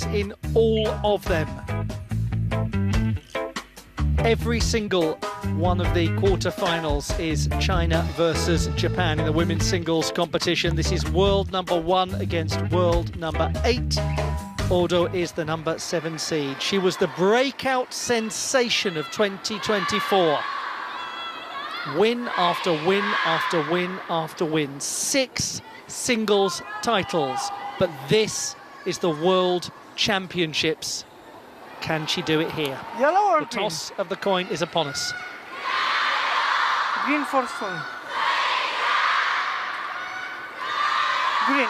in all of them. Every single one of the quarterfinals is China versus Japan in the women's singles competition. This is world number 1 against world number 8. Odo is the number 7 seed. She was the breakout sensation of 2024. Win after win after win after win. 6 singles titles. But this is the World Championships. Can she do it here? Yellow or the green? toss of the coin is upon us. Green first one. Green.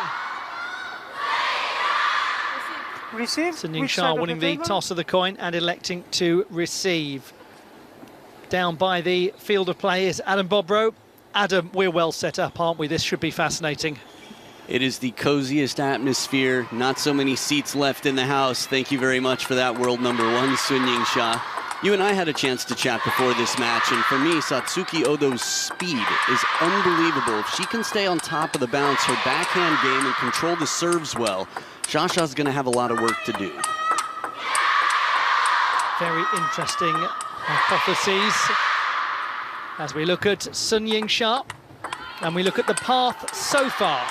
Receive. Sun Which YINGSHA side of winning the table? toss of the coin and electing to receive. Down by the field of play is Adam Bobrow. Adam, we're well set up, aren't we? This should be fascinating. It is the coziest atmosphere. Not so many seats left in the house. Thank you very much for that, world number 1, Sun YINGSHA. You and I had a chance to chat before this match, and for me, Satsuki Odo's speed is unbelievable. If she can stay on top of the bounce, her backhand game, and control the serves well, Shasha's going to have a lot of work to do. Very interesting hypotheses as we look at Sun YINGSHA and we look at the path so far.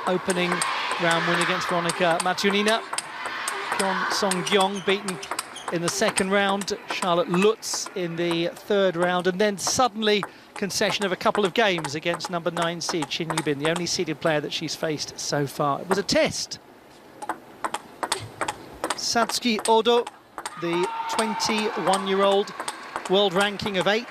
Opening round win against Veronika Matunina. Pyeon Song-gyong beaten in the second round. Charlotte Lutz in the third round. And then suddenly concession of a couple of games against number 9 seed Shin Yubin, the only seeded player that she's faced so far. It was a test. Satsuki Odo, the 21-year-old, world ranking of 8.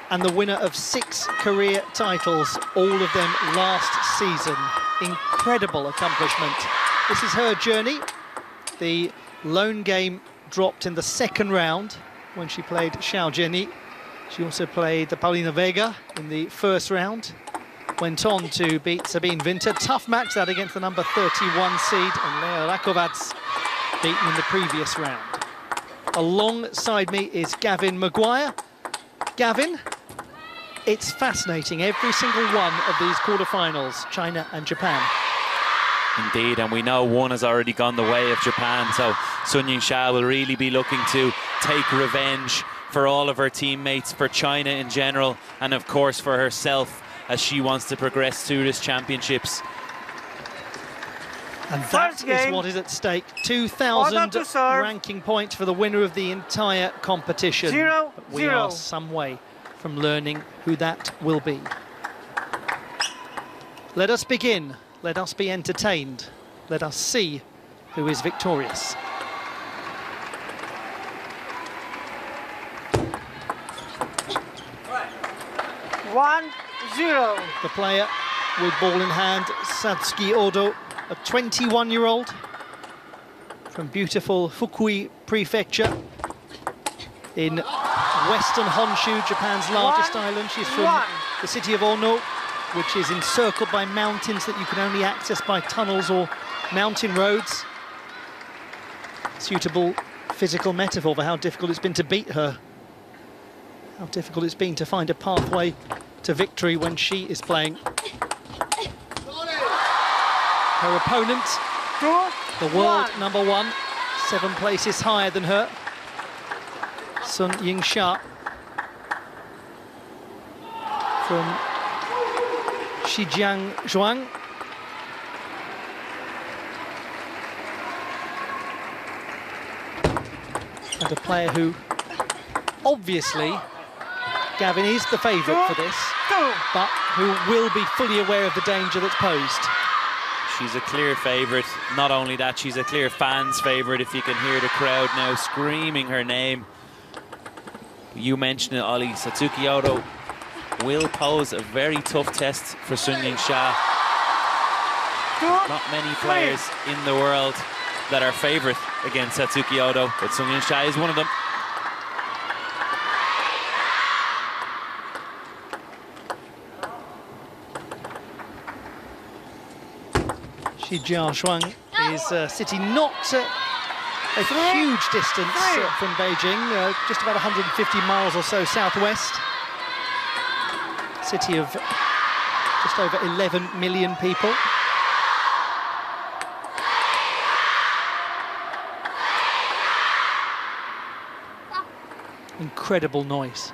And the winner of 6 career titles, all of them last season. Incredible accomplishment. This is her journey. The lone game dropped in the second round when she played Xiao Jiani. She also played the Paulina Vega in the first round. Went on to beat Sabine Winter. Tough match that against the number 31 seed, and Lea Rakovac beaten in the previous round. Alongside me is Gavin Maguire. Gavin, it's fascinating, every single one of these quarterfinals, China and Japan. Indeed, and we know one has already gone the way of Japan, so Sun YINGSHA will really be looking to take revenge for all of her teammates, for China in general, and of course for herself as she wants to progress through this championships. And that is what is at stake. 2,000 ranking points for the winner of the entire competition. But we are some way from learning who that will be. Let us begin. Let us be entertained. Let us see who is victorious. One, 0. The player with ball in hand, Satsuki Odo, a 21-year-old from beautiful Fukui Prefecture in Western Honshu, Japan's largest island. She's from the city of Ono, which is encircled by mountains that you can only access by tunnels or mountain roads. Suitable physical metaphor for how difficult it's been to beat her. How difficult it's been to find a pathway to victory when she is playing. Her opponent, the world number 1, 7 places higher than her, Sun YINGSHA from Zhejiang. And a player who, obviously, Gavin is the favourite for this, but who will be fully aware of the danger that's posed. She's a clear favourite. Not only that, she's a clear fans' favourite. If you can hear the crowd now screaming her name. You mentioned it, Ollie. Satsuki Odo will pose a very tough test for Sun YINGSHA. Not many players in the world that are favourite against Satsuki Odo, but Sun YINGSHA is one of them. Zhejiang is a city not a huge distance from Beijing, just about 150 miles or so southwest. City of just over 11 million people. Incredible noise.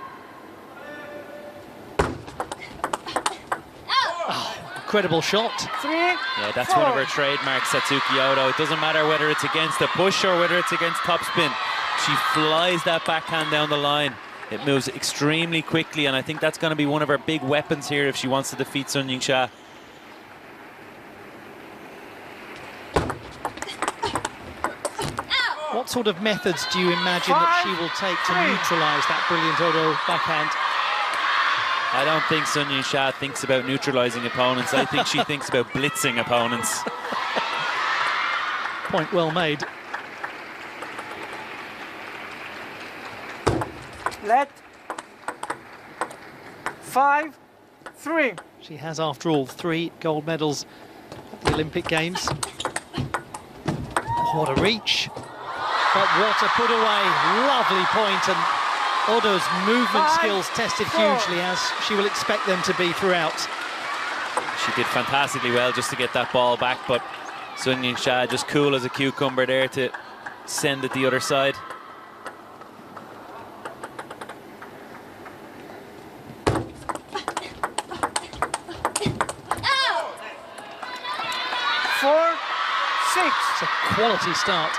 Oh, incredible shot. 3, Yeah, that's 4. one of her trademarks, Satsuki Odo. It doesn't matter whether it's against a push or whether it's against topspin. She flies that backhand down the line. It moves extremely quickly, and I think that's going to be one of her big weapons here if she wants to defeat Sun Ying-sha. What sort of methods do you imagine that she will take to neutralise that brilliant Odo backhand? I don't think Sun Ying-sha thinks about neutralising opponents. I think she thinks about blitzing opponents. Point well made. Let 5, 3. She has, after all, 3 gold medals at the Olympic Games. What a reach. But what a put away. Lovely point, and Odo's movement skills tested hugely, as she will expect them to be throughout. She did fantastically well just to get that ball back, but Sun Ying-sha just cool as a cucumber there to send it the other side. It's a quality start.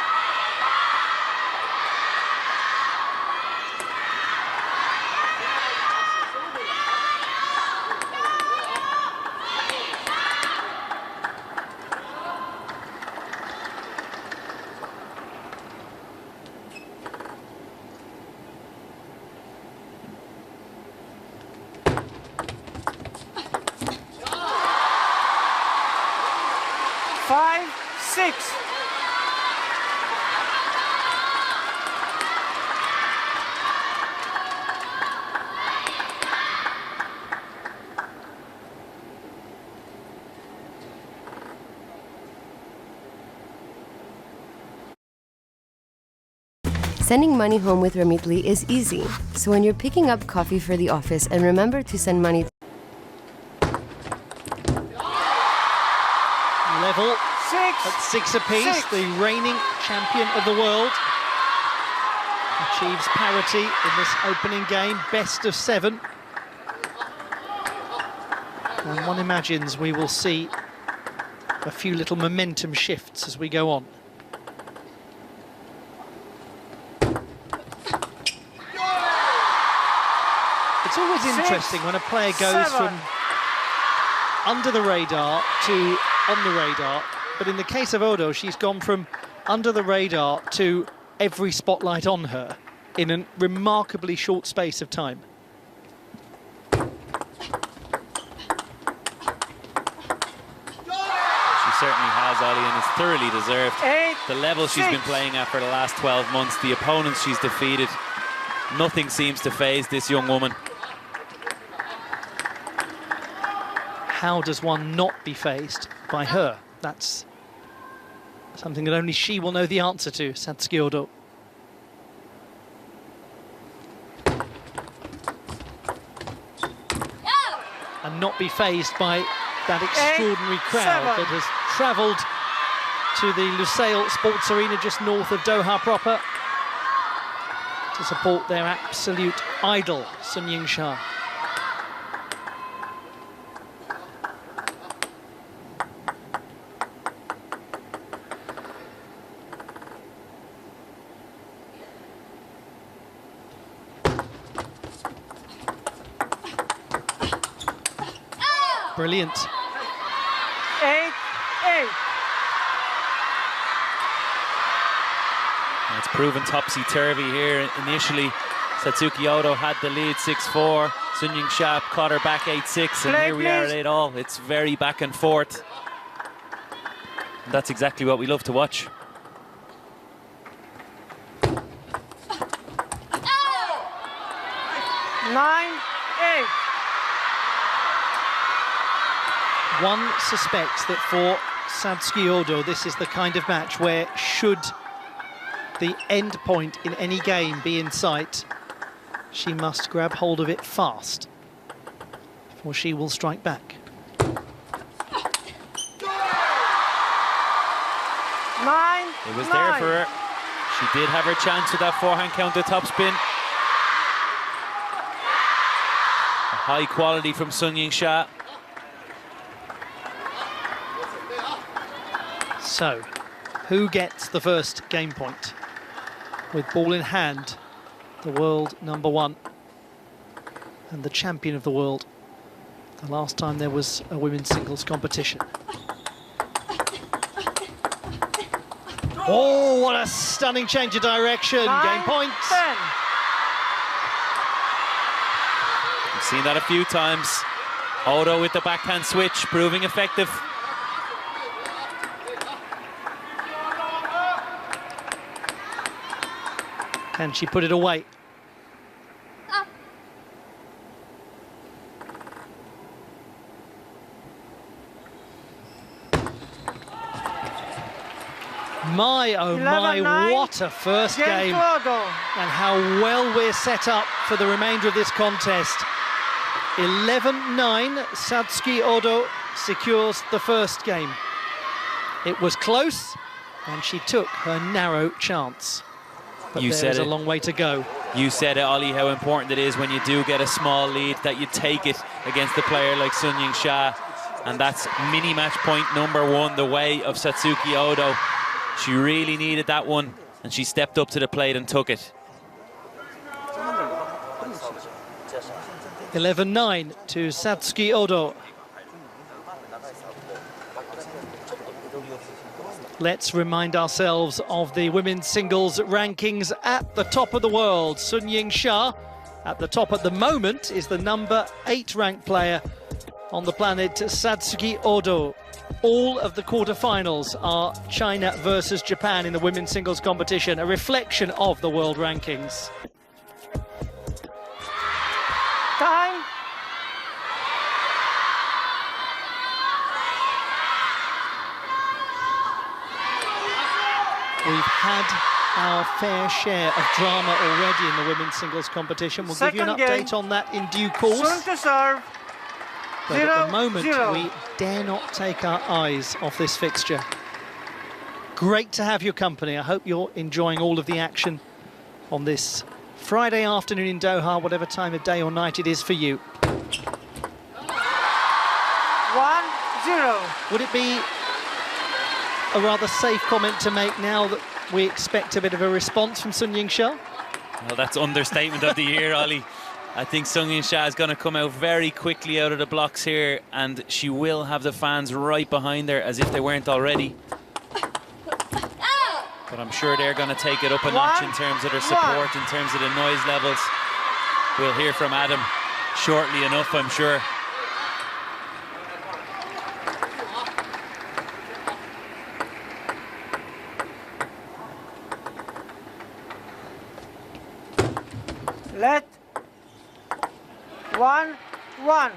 Sending money home with Remitly is easy. So when you're picking up coffee for the office, and remember to send money. Level at 6 apiece. The reigning champion of the world achieves parity in this opening game, best of 7. And one imagines we will see a few little momentum shifts as we go on. It's always interesting when a player goes from under the radar to on the radar, but in the case of Odo, she's gone from under the radar to every spotlight on her in a remarkably short space of time. She certainly has, Ollie, and it's thoroughly deserved. The level she's been playing at for the last 12 months, the opponents she's defeated, nothing seems to faze this young woman. How does one not be faced by her? That's something that only she will know the answer to, Satsuki Odo. And not be faced by that extraordinary crowd that has travelled to the Lusail Sports Arena just north of Doha proper to support their absolute idol, Sun Ying-sha. Brilliant. 8-8. It's proven topsy-turvy here. Initially, Satsuki Odo had the lead 6-4. Sun Ying-sha caught her back 8-6, and here we are at 8-all. It's very back and forth. And that's exactly what we love to watch. One suspects that for Satsuki Odo, this is the kind of match where, should the end point in any game be in sight, she must grab hold of it fast, for she will strike back. 9. It was there for her. She did have her chance with that forehand counter topspin. high quality from Sun Yingsha. So, who gets the first game point? With ball in hand, the world #1 and the champion of the world. The last time there was a women's singles competition. Oh, what a stunning change of direction. 9, Game point. 10. We've seen that a few times. Odo with the backhand switch, proving effective. Can she put it away? My, oh my, 11-9. what a first game. To Odo. And how well we're set up for the remainder of this contest. 11-9, Satsuki Odo secures the first game. It was close, and she took her narrow chance. But You there said is a it. long way to go. You said it, Ollie, how important it is when you do get a small lead that you take it against a player like Sun Yingsha. And that's mini-match point #1, the way of Satsuki Odo. She really needed that one, and she stepped up to the plate and took it. 11-9 to Satsuki Odo. Let's remind ourselves of the women's singles rankings at the top of the world. Sun Yingsha, at the top at the moment, is the #8 ranked player on the planet, Satsuki Odo. All of the quarterfinals are China versus Japan in the women's singles competition, a reflection of the world rankings. Time. We've had our fair share of drama already in the women's singles competition. We'll give you an Second game. update on that in due course. Sun to serve. But at the moment, 0-0. we dare not take our eyes off this fixture. Great to have your company. I hope you're enjoying all of the action on this Friday afternoon in Doha, whatever time of day or night it is for you. 1-0. Would it be a rather safe comment to make now that we expect a bit of a response from Sun Yingsha? Well, that's understatement of the year, Ollie. I think Sun Yingsha is going to come out very quickly out of the blocks here, and she will have the fans right behind her as if they weren't already. But I'm sure they're going to take it up a notch in terms of their support, in terms of the noise levels. We'll hear from Adam shortly enough, I'm sure. Let 1-1.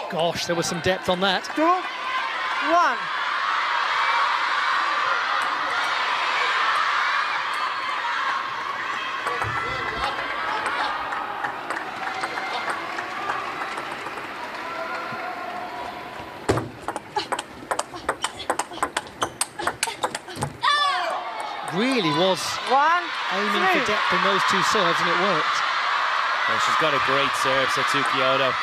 Gosh, there was some depth on that. 2-1. Really was aiming for depth in those two serves, and it worked. Well, she's got a great serve, Satsuki Odo.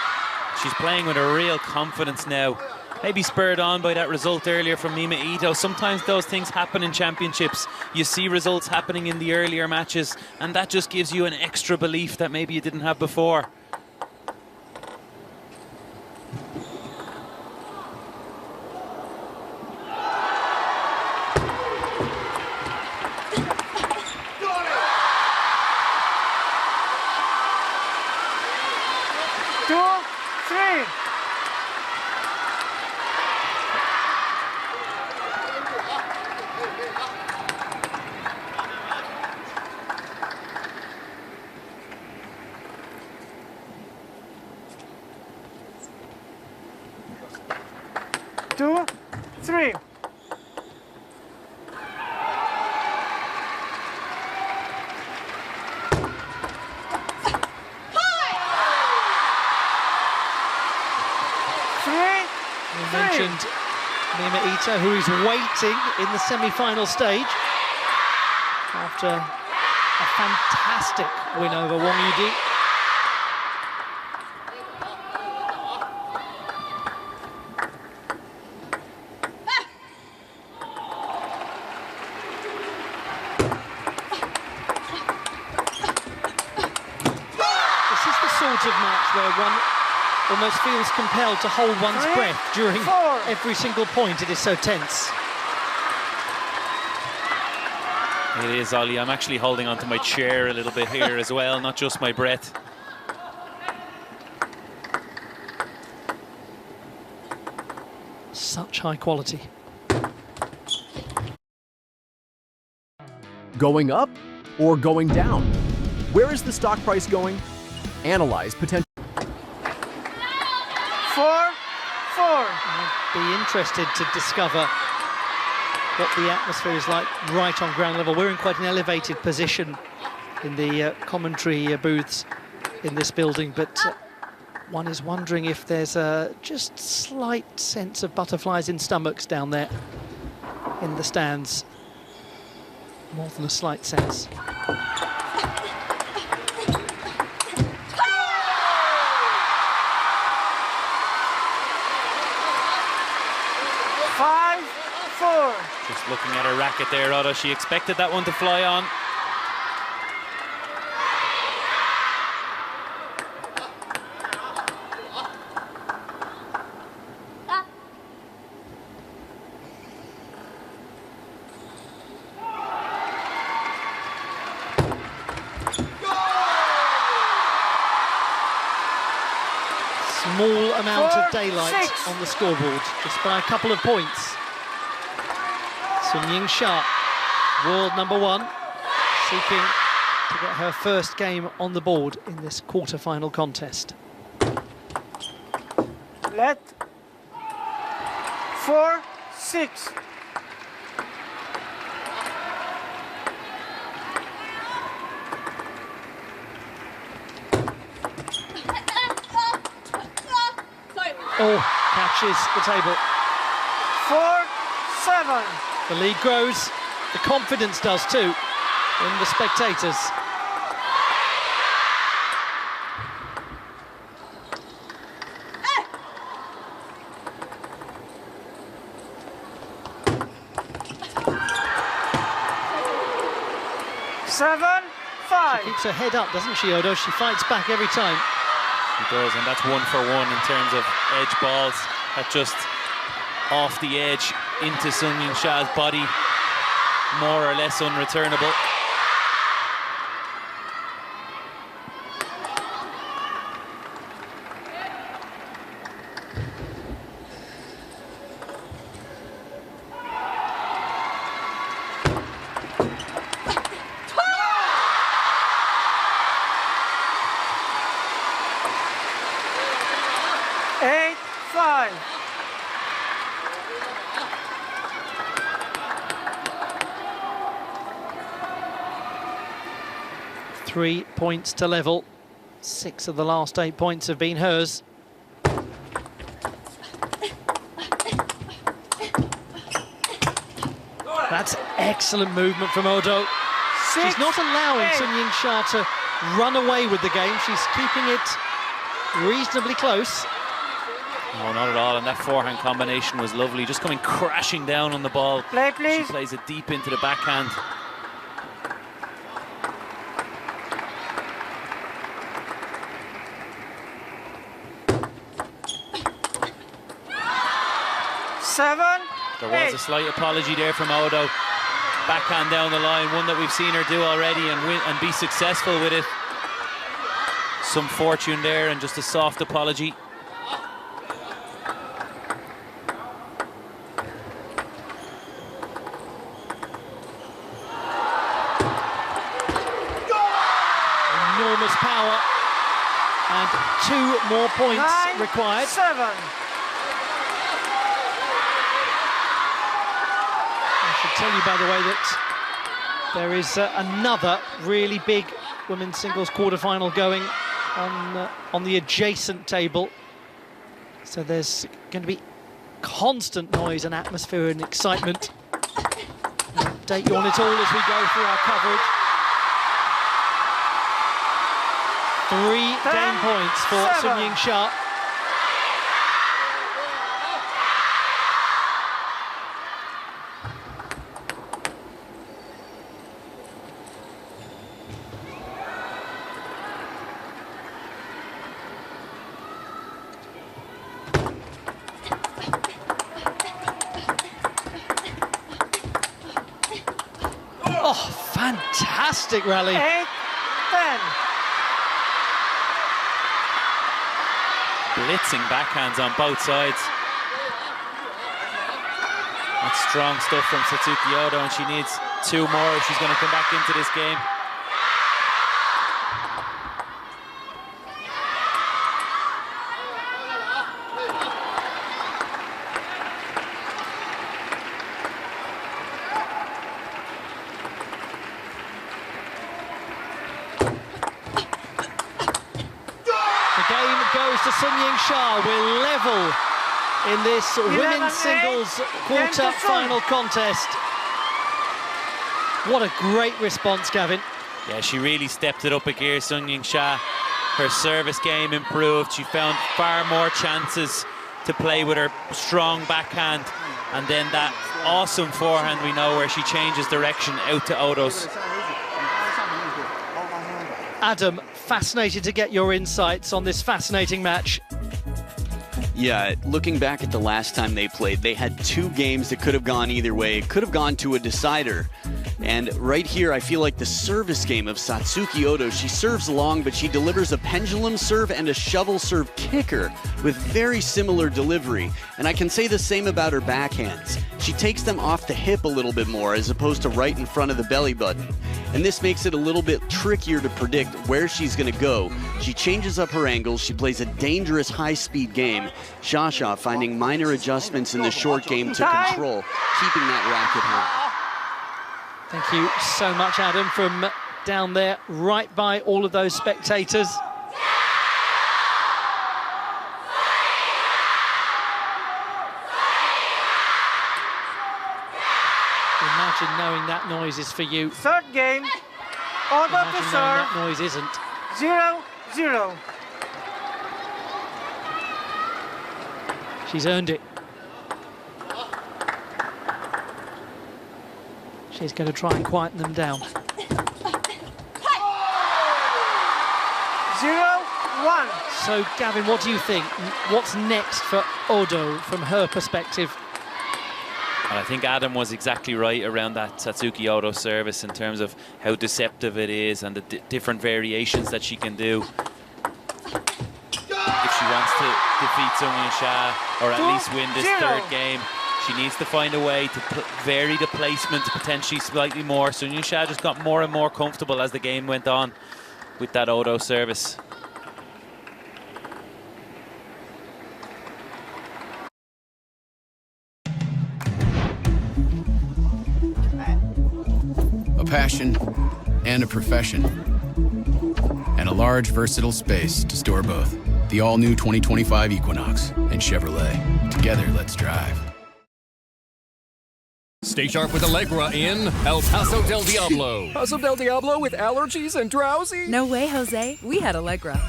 She's playing with a real confidence now. Maybe spurred on by that result earlier from Mima Ito. Sometimes those things happen in championships. You see results happening in the earlier matches, and that just gives you an extra belief that maybe you didn't have before. Two, three. We mentioned Mima Ito, who is waiting in the semi-final stage after A fantastic win over Wang Yudi. This is the sort of match where one almost feels compelled to hold one's breath during every single point. It is so tense. It is, Ollie. I'm actually holding onto my chair a little bit here as well, not just my breath. Such high quality. Going up or going down? Where is the stock price going? Analyze potential. 4-4. I'd be interested to discover what the atmosphere is like right on ground level. We're in quite an elevated position in the commentary booths in this building, but one is wondering if there's a just slight sense of butterflies in stomachs down there in the stands. More than a slight sense. 5-4. Just looking at her racket there, Odo, she expected that one to fly on. Small amount of daylight on the scoreboard, just by a couple of points. YINGSHA, world number 1, seeking to get her first game on the board in this quarter-final contest. Let 4-6. Oh, catches the table. 4-7. The lead grows, the confidence does too in the spectators. She keeps her head up, doesn't she, Odo? She fights back every time. She does, and that's 1 for 1 in terms of edge balls. That just off the edge into YINGSHA's body, more or less unreturnable. Three points to level. 6 of the last 8 points have been hers. That's excellent movement from Odo. She's not allowing YINGSHA to run away with the game. She's keeping it reasonably close. No, not at all, and that forehand combination was lovely, just coming crashing down on the ball. Play, please. She plays it deep into the backhand. There was a slight apology there from Odo. Backhand down the line, one that we've seen her do already and be successful with it. Some fortune there and just a soft apology. Enormous power. And 2 more points required. 9-7. I should tell you, by the way, that there is another really big women's singles quarter-final going on the adjacent table. So there's going to be constant noise and atmosphere and excitement. We'll update you on it all as we go through our coverage. 3 game points for Sun Yingsha. Oh, fantastic rally. 8-10. Blitzing backhands on both sides. That's strong stuff from Satsuki Odo, and she needs 2 more if she's going to come back into this game. The game goes to Sun Yingsha. We're level in this women's singles quarter-final contest. What a great response, Gavin. Yeah, she really stepped it up a gear, Sun Yingsha. Her service game improved. She found far more chances to play with her strong backhand. And then that awesome forehand we know, where she changes direction out to Odo's. Adam, fascinated to get your insights on this fascinating match. Yeah, looking back at the last time they played, they had 2 games that could have gone either way. It could have gone to a decider. And right here, I feel like the service game of Satsuki Odo, she serves long, but she delivers a pendulum serve and a shovel serve kicker with very similar delivery. And I can say the same about her backhands. She takes them off the hip a little bit more as opposed to right in front of the belly button. And this makes it a little bit trickier to predict where she's going to go. She changes up her angles. She plays a dangerous high-speed game. Shasha finding minor adjustments in the short game to control, keeping that racket high. Thank you so much, Adam, from down there, right by all of those spectators. Imagine knowing that noise is for you. Third game. Odo to Imagine knowing serve. that noise isn't. 0-0. She's earned it. She's going to try and quieten them down. 0-1. So, Gavin, what do you think? What's next for Odo from her perspective? And I think Adam was exactly right around that Satsuki Odo service in terms of how deceptive it is and the different variations that she can do. If she wants to defeat Sun Yingsha, or at least win this third game, she needs to find a way to vary the placement potentially slightly more. Sun Yingsha just got more and more comfortable as the game went on with that Odo service. A passion and a profession, and a large, versatile space to store both. The all-new 2025 Equinox and Chevrolet. Together, let's drive. Stay sharp with Allegra in El Paso del Diablo. Paso del Diablo with allergies and drowsy? No way, Jose. We had Allegra.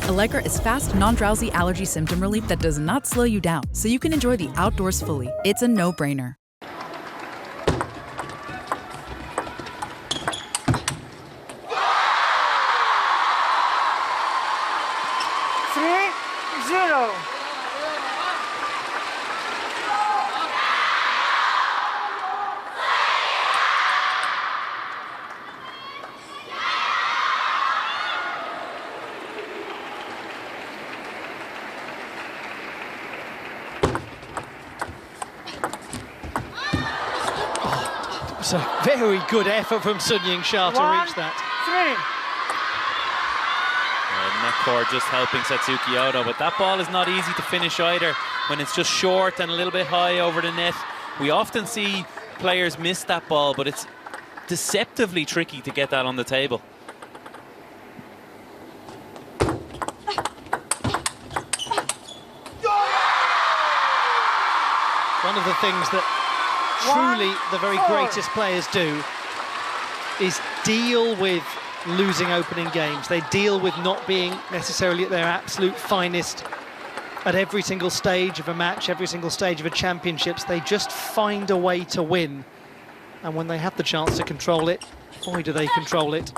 Allegra is fast, non-drowsy allergy symptom relief that does not slow you down, so you can enjoy the outdoors fully. It's a no-brainer. It's a very good effort from Sun Yingsha to reach that. 1-3. Neckcore just helping Satsuki Odo, but that ball is not easy to finish either when it's just short and a little bit high over the net. We often see players miss that ball, but it's deceptively tricky to get that on the table. One of the things that truly the very greatest players do is deal with losing opening games. They deal with not being necessarily at their absolute finest at every single stage of a match, every single stage of a championships. They just find a way to win. And when they have the chance to control it, boy, do they control it.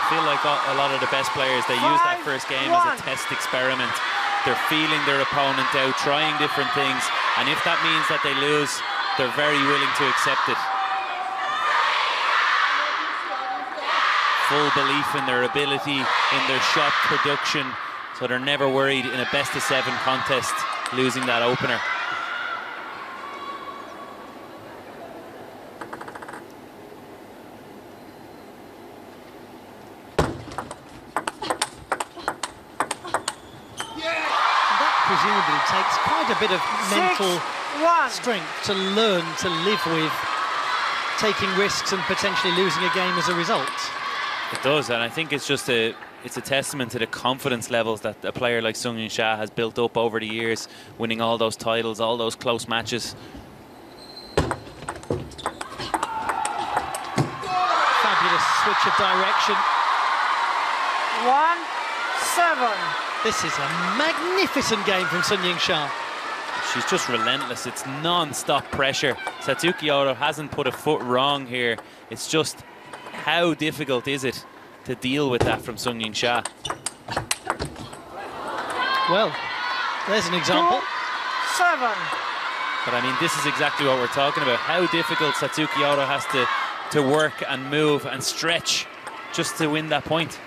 I feel like a lot of the best players, they use that first game as a test experiment. They're feeling their opponent out, trying different things, and if that means that they lose, they're very willing to accept it. Full belief in their ability, in their shot production, so they're never worried in a best-of-7 contest losing that opener. Presumably takes quite a bit of mental strength to learn to live with taking risks and potentially losing a game as a result. It does, and I think it's just it's a testament to the confidence levels that a player like Sung YINGSHA has built up over the years, winning all those titles, all those close matches. Fabulous switch of direction. 1-7. This is a magnificent game from Sung YINGSHA. She's just relentless. It's non-stop pressure. Satsuki Odo hasn't put a foot wrong here. It's just how difficult is it to deal with that from Sung YINGSHA? Well, there's an example. 7. But I mean, this is exactly what we're talking about. How difficult Satsuki Odo has to work and move and stretch just to win that point.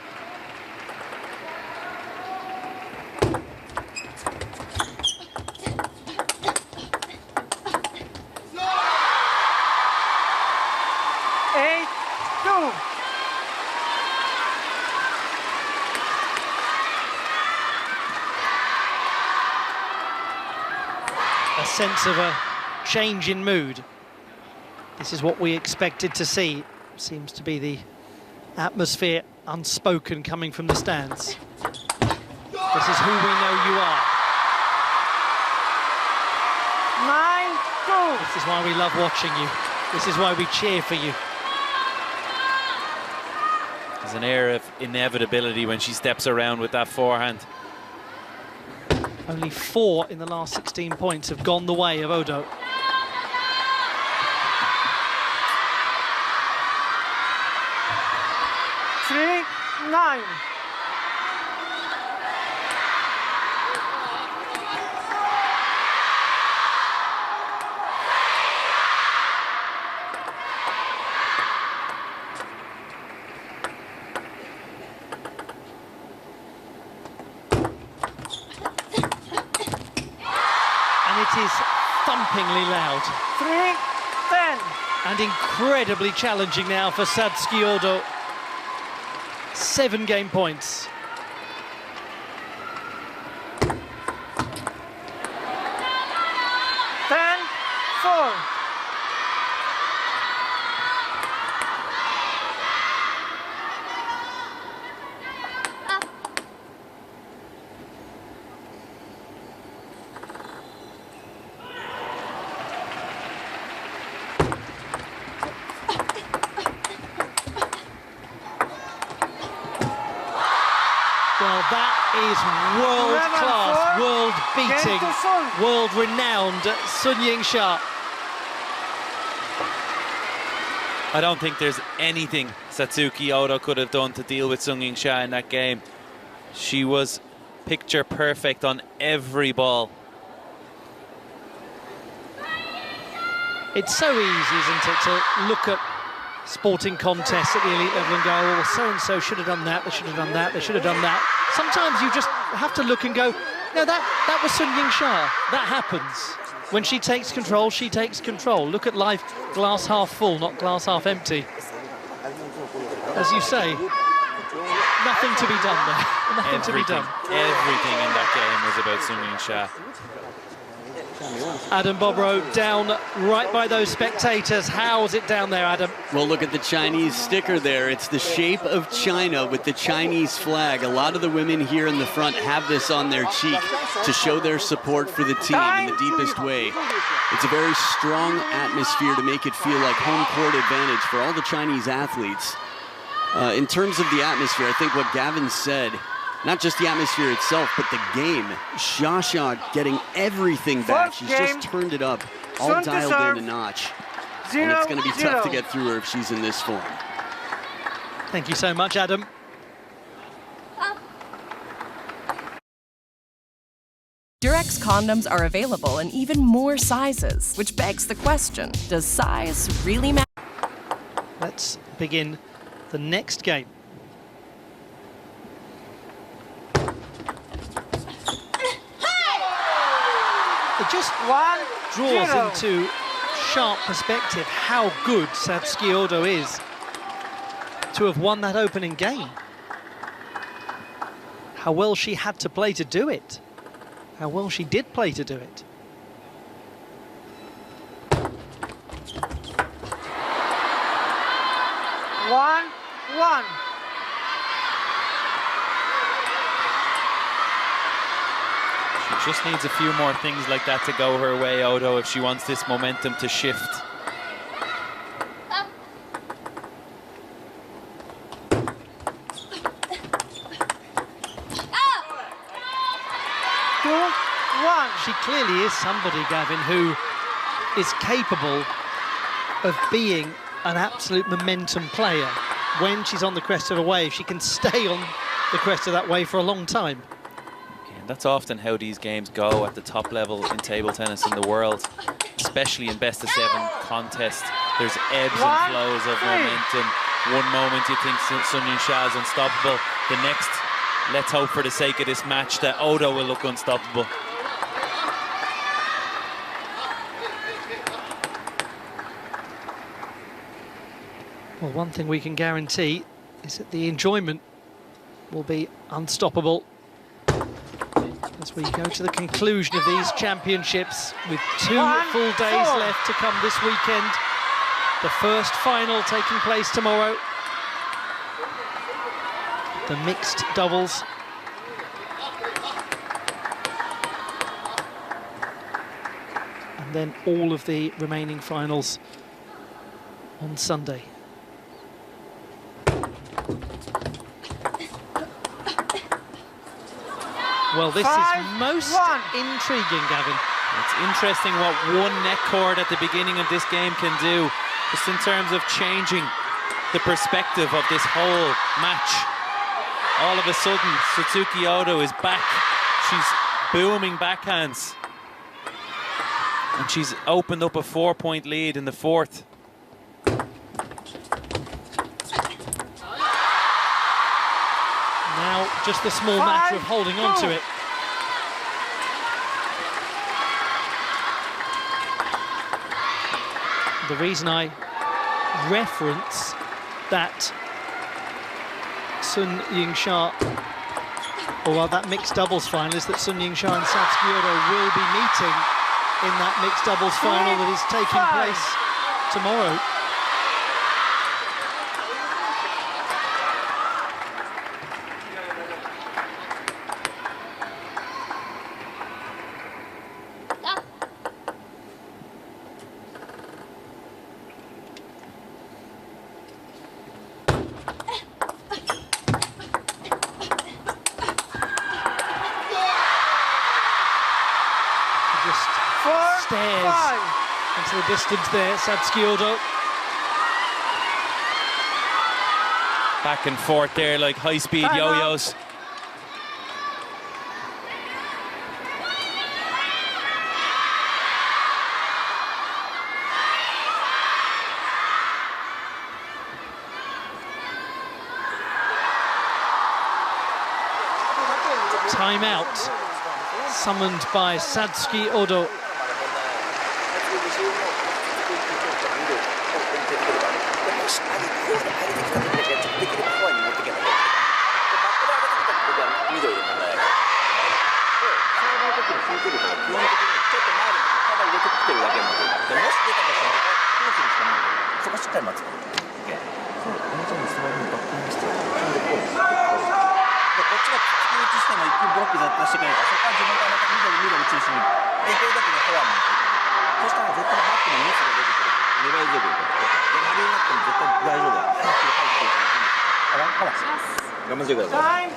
A sense of a change in mood. This is what we expected to see. Seems to be the atmosphere unspoken coming from the stands. This is who we know you are. 9-2. This is why we love watching you. This is why we cheer for you. There's an air of inevitability when she steps around with that forehand. Only 4 in the last 16 points have gone the way of Odo. Three, 9. It is thumpingly loud. 3-10. And incredibly challenging now for Satsuki Odo. 7 game points. Well, that is world-class, world-beating, world-renowned Sung YINGSHA. I don't think there's anything Satsuki Odo could have done to deal with Sung YINGSHA in that game. She was picture perfect on every ball. It's so easy, isn't it, to look at sporting contests at the elite level and go, oh, well, so-and-so should have done that, they should have done that, they should have done that. Sometimes you just have to look and go, no, that was Sung YINGSHA. That happens. When she takes control, she takes control. Look at life glass half full, not glass half empty. As you say, nothing to be done there. Nothing to be done. Everything in that game was about Sung YINGSHA. Adam Bobrow down right by those spectators. How's it down there, Adam? Well, look at the Chinese sticker there. It's the shape of China with the Chinese flag. A lot of the women here in the front have this on their cheek to show their support for the team in the deepest way. It's a very strong atmosphere to make it feel like home court advantage for all the Chinese athletes. In terms of the atmosphere, I think what Gavin said, not just the atmosphere itself, but the game. Xia getting everything back. She's just turned it up, all dialed in a notch. And it's going to be tough to get through her if she's in this form. Thank you so much, Adam. Durex condoms are available in even more sizes, which begs the question, does size really matter? Let's begin the next game. It just draws into sharp perspective how good Satsuki Odo is to have won that opening game. How well she had to play to do it. How well she did play to do it. One. She just needs a few more things like that to go her way, Odo, if she wants this momentum to shift. She clearly is somebody, Gavin, who is capable of being an absolute momentum player. When she's on the crest of a wave, she can stay on the crest of that wave for a long time. Yeah, and that's often how these games go at the top level in table tennis in the world, especially in best-of-7 contests. There's ebbs and flows of momentum. One moment you think Sun Ying-sha is unstoppable. The next, let's hope for the sake of this match that Odo will look unstoppable. Well, one thing we can guarantee is that the enjoyment will be unstoppable as we go to the conclusion of these championships with 2 full days left to come this weekend. The first final taking place tomorrow. The mixed doubles. And then all of the remaining finals on Sunday. Well, this is most intriguing, Gavin. It's interesting what one net cord at the beginning of this game can do, just in terms of changing the perspective of this whole match. All of a sudden, Satsuki Odo is back. She's booming backhands. And she's opened up a 4-point lead in the fourth. Now, just the small matter of holding on to it. The reason I reference that Sun Ying-sha, or that mixed doubles final, is that Sun Ying-sha and Satsuki Odo will be meeting in that mixed doubles final that is taking place tomorrow. Into the distance there, Satsuki Odo. Back and forth there like high-speed yo-yos. Timeout summoned by Satsuki Odo. 出てきてるだけなので、もし出たとしたらクロスにしかないので、そこしっかり待つ。そう同じようにストライクにバックインして、ちゃんとこうです。でこっちが突き打ちしても一分ブロック絶対してくれるから、そこは自分からまた緑中心にできるだけでフォアに行って、そしたら絶対バックのミスが出てくる。狙い強くいく。で投げになっても絶対大丈夫だ。入っていく。ほら我慢してください。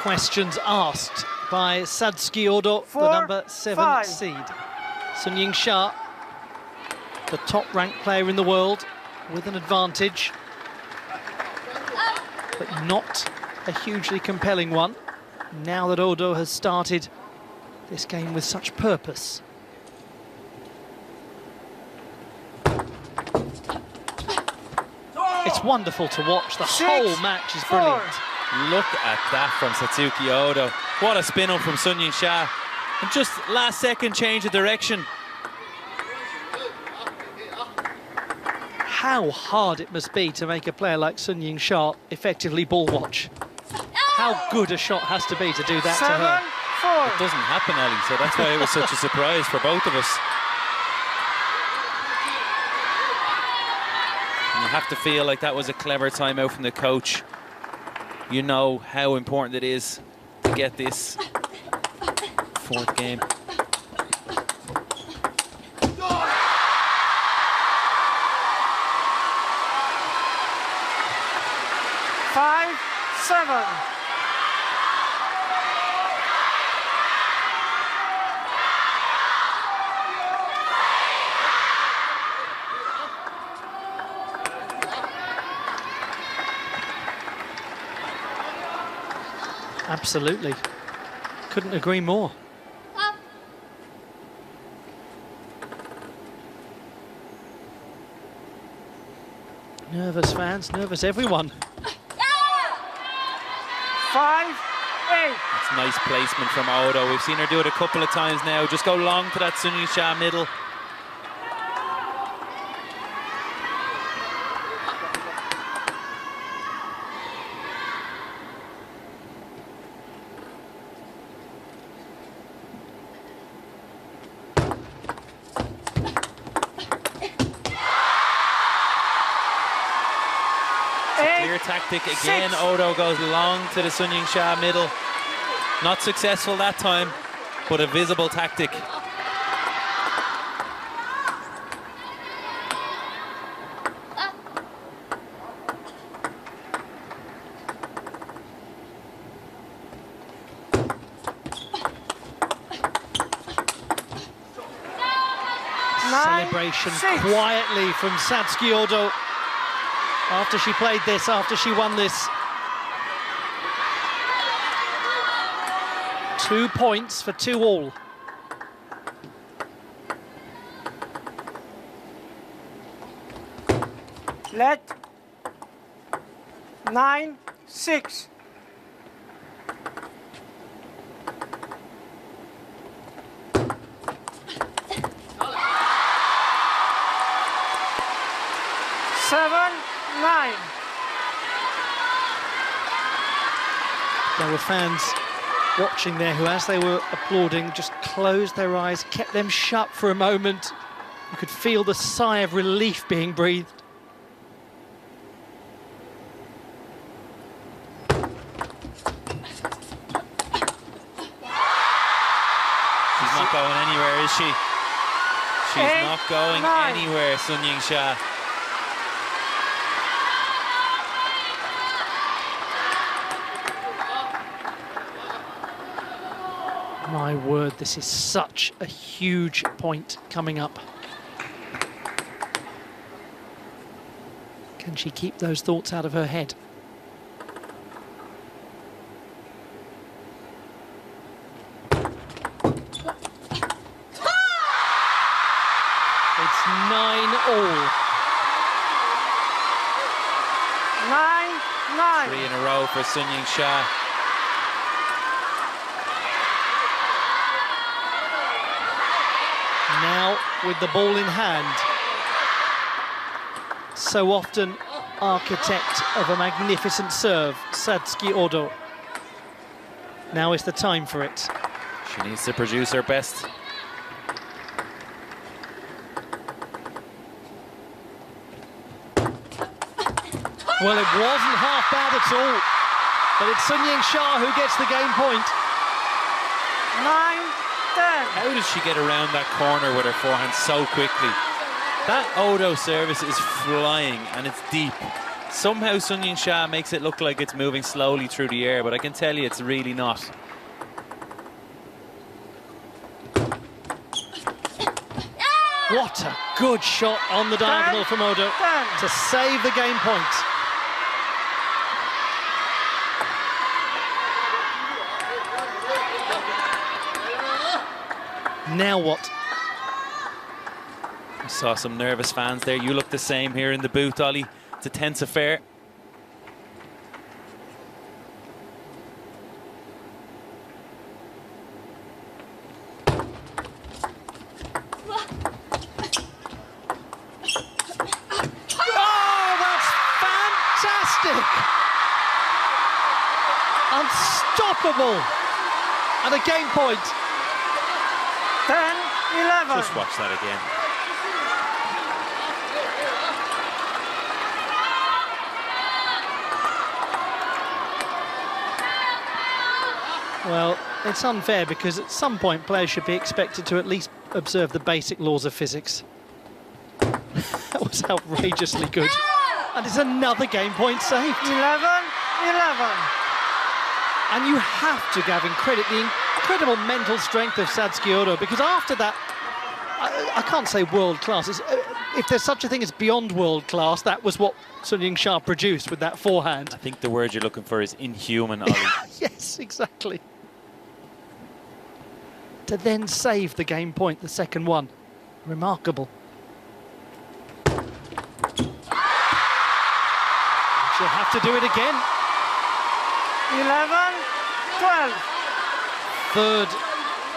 Questions asked by Satsuki Odo, the number 7 seed. Sun YINGSHA, the top-ranked player in the world, with an advantage, but not a hugely compelling one, now that Odo has started this game with such purpose. It's wonderful to watch. The whole match is brilliant. Look at that from Satsuki Odo. What a spin-up from Sun YINGSHA. And just last second change of direction. How hard it must be to make a player like Sun YINGSHA effectively ball watch. How good a shot has to be to do that to her. It doesn't happen, Ollie, so that's why it was such a surprise for both of us. And you have to feel like that was a clever timeout from the coach. You know how important it is to get this fourth game. Five, 7. Absolutely. Couldn't agree more. Nervous fans, nervous everyone. 5, 8. That's nice placement from Odo. We've seen her do it a couple of times now. Just go long to that Sun YINGSHA middle. Clear tactic again. Odo goes long to the Sun YINGSHA middle. Not successful that time, but a visible tactic. Celebration quietly from Satsuki Odo after she played this, after she won this. 2 points for 2-all. Let 9, 6. Seven, 9. There were fans watching there who, as they were applauding, just closed their eyes, kept them shut for a moment. You could feel the sigh of relief being breathed. She's not going anywhere, is she? She's not going anywhere, Sun YINGSHA. My word, this is such a huge point coming up. Can she keep those thoughts out of her head? It's 9-all. 9, 9. 3 in a row for Sun YINGSHA. Now with the ball in hand. So often architect of a magnificent serve, Satsuki Odo. Now is the time for it. She needs to produce her best. Well, it wasn't half bad at all, but it's Sun Yingsha who gets the game point. 9-10. How does she get around that corner with her forehand so quickly? That Odo service is flying and it's deep. Somehow Sun Yingsha makes it look like it's moving slowly through the air, but I can tell you it's really not. What a good shot on the diagonal from Odo to save the game point. Now what? I saw some nervous fans there. You look the same here in the booth, Ollie. It's a tense affair. Oh, that's fantastic! Unstoppable! And a game point. 10-11. Just watch that again. Well, it's unfair because at some point players should be expected to at least observe the basic laws of physics. That was outrageously good. And it's another game point saved. 11-11. And you have to, Gavin, credit the incredible mental strength of Satsuki Odo, because after that, I can't say world class. If there's such a thing as beyond world class, that was what Sun Yingsha produced with that forehand. I think the word you're looking for is inhuman, Ollie. Yes, exactly. To then save the game point, the second one. Remarkable. She'll have to do it again. 11-12. Third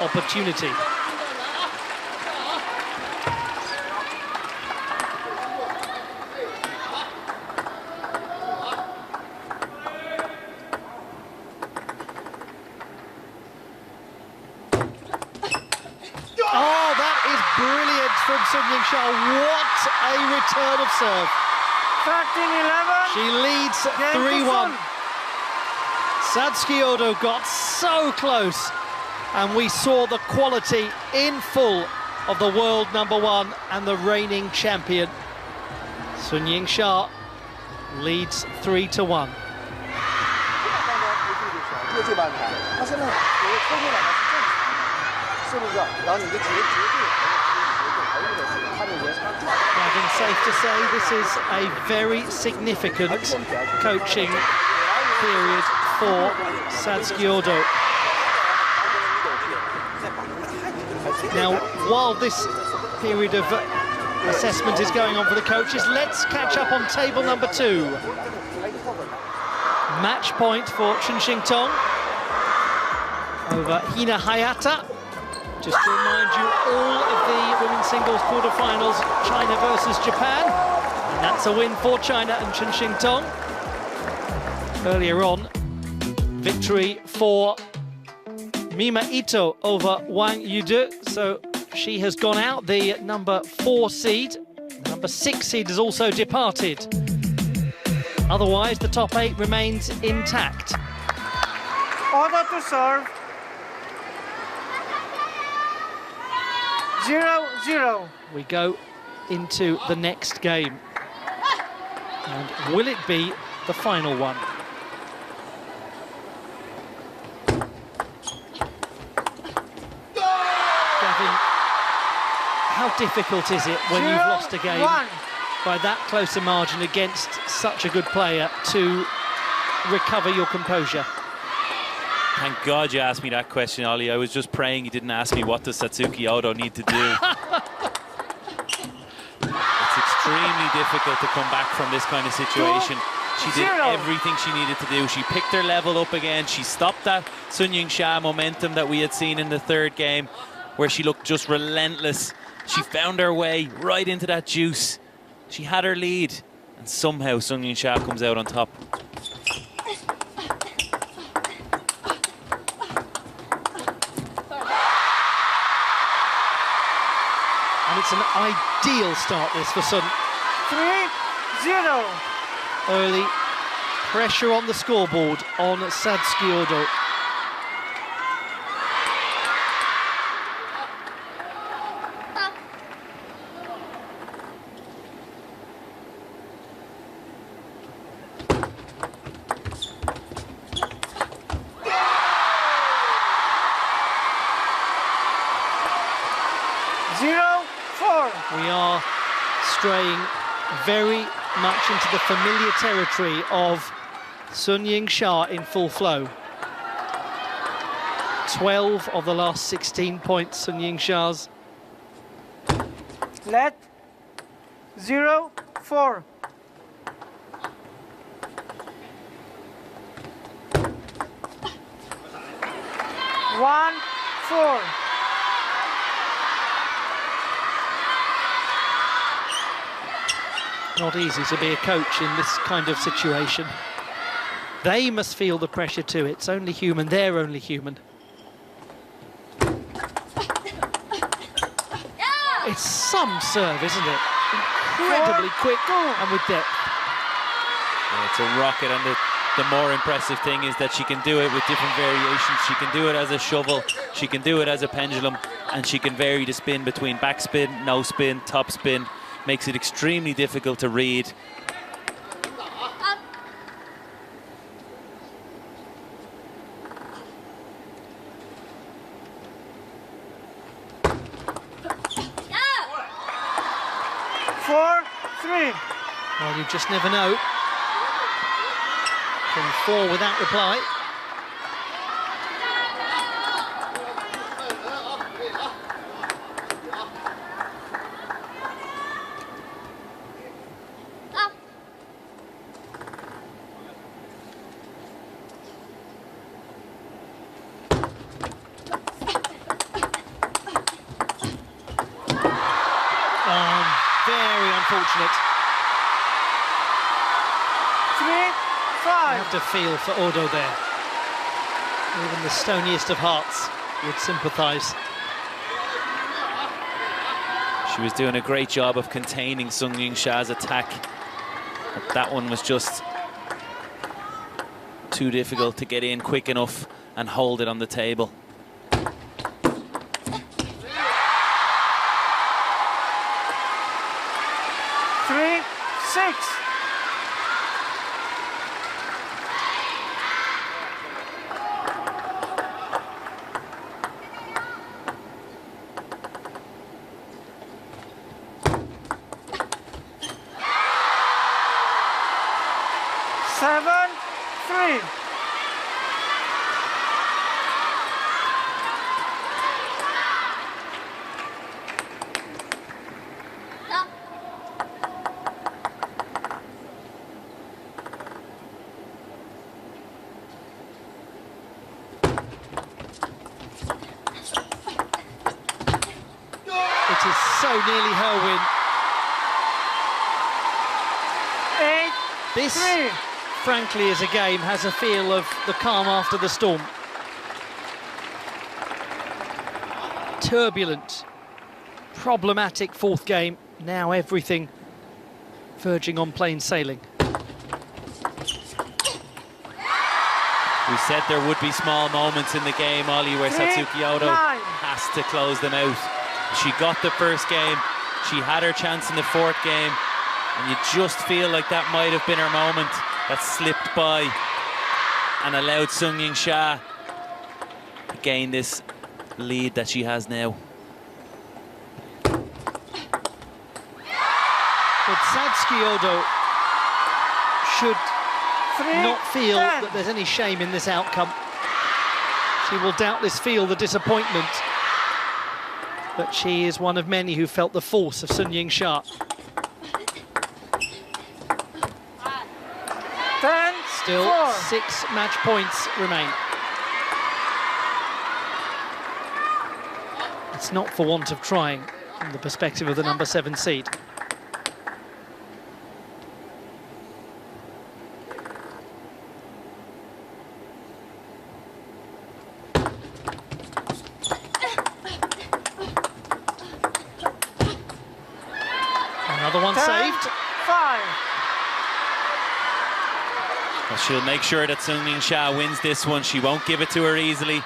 opportunity. Oh, that is brilliant from Sun Yingsha. What a return of serve. 13-11. She leads 3-1. Satsuki Odo got so close, and we saw the quality in full of the world #1 and the reigning champion. Sun Yingsha leads 3-1. Gavin, safe to say this is a very significant coaching period for Satsuki Odo. Now, while this period of assessment is going on for the coaches, let's catch up on table number 2. Match point for Chun Shing-tong over Hina Hayata. Just to remind you, all of the women's singles quarterfinals, China versus Japan. And that's a win for China and Chun Shing-tong. Earlier on, victory for Mima Ito over Wang Yude. So she has gone out, the number 4 seed. The number 6 seed has also departed. Otherwise, the top 8 remains intact. Order to serve. 0-0. We go into the next game. And will it be the final one? Gavin, how difficult is it when you've lost a game by that close a margin against such a good player to recover your composure? Thank God you asked me that question, Ollie. I was just praying you didn't ask me what does Satsuki Odo need to do. It's extremely difficult to come back from this kind of situation. She did everything she needed to do. She picked her level up again. She stopped that Sun Yingsha momentum that we had seen in the third game, where she looked just relentless. She found her way right into that juice. She had her lead, And somehow Sun Yingsha comes out on top. And it's an ideal start, this, for Sun. 3-0. Early pressure on the scoreboard on Satsuki Odo. We are straying very much into the familiar territory of Sun Yingsha in full flow. 12 of the last 16 points, Sun Yingsha's. Let 0-4. One, 4. Not easy to be a coach in this kind of situation. They must feel the pressure too. It's only human. They're only human. It's some serve, isn't it? Incredibly quick and with depth. Yeah, it's a rocket, and the more impressive thing is that she can do it with different variations. She can do it as a shovel, she can do it as a pendulum, and she can vary the spin between backspin, no spin, top spin. Makes it extremely difficult to read. Four, 3. Well, you just never know. From 4 without reply. Very unfortunate. 3-5. You have to feel for Odo there. Even the stoniest of hearts would sympathise. She was doing a great job of containing Sun Yingsha's attack. But that one was just too difficult to get in quick enough and hold it on the table. 3-6. Seven, 3. It is so nearly her win. 8-3. This, frankly, as a game, has a feel of the calm after the storm. Turbulent, problematic fourth game. Now everything verging on plain sailing. We said there would be small moments in the game, Ollie, where Satsuki Odo has to close them out. She got the first game, she had her chance in the fourth game, and you just feel like that might have been her moment that slipped by and allowed Sun Yingsha to gain this lead that she has now. But Satsuki Odo should not feel that there's any shame in this outcome. She will doubtless feel the disappointment, but she is one of many who felt the force of Sun Yingsha. 10, Still 4. 6 match points remain. It's not for want of trying from the perspective of the number 7 seed. saved. 5. Well, she'll make sure that YINGSHA wins this one. She won't give it to her easily.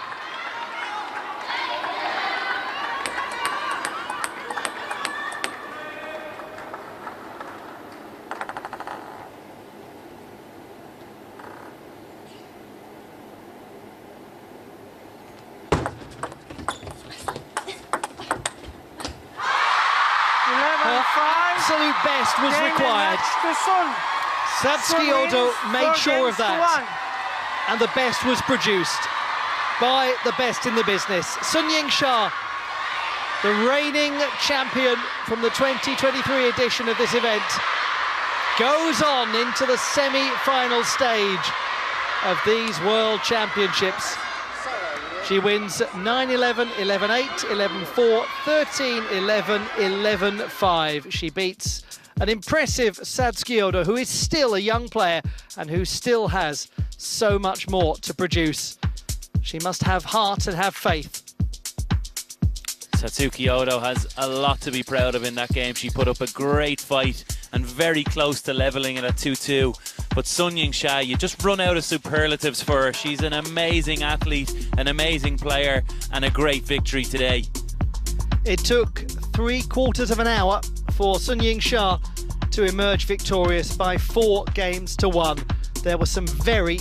Absolute best was required. Satsuki Odo made sure of that. And the best was produced by the best in the business. YINGSHA, the reigning champion from the 2023 edition of this event, goes on into the semi-final stage of these World Championships. She wins 9-11, 11-8, 11-4, 13-11, 11-5. She beats an impressive Satsuki Odo, who is still a young player and who still has so much more to produce. She must have heart and have faith. Satsuki Odo has a lot to be proud of in that game. She put up a great fight and very close to leveling it at 2-2. But YINGSHA, you just run out of superlatives for her. She's an amazing athlete, an amazing player, and a great victory today. It took 3/4 of an hour for YINGSHA to emerge victorious by 4 games to 1. There were some very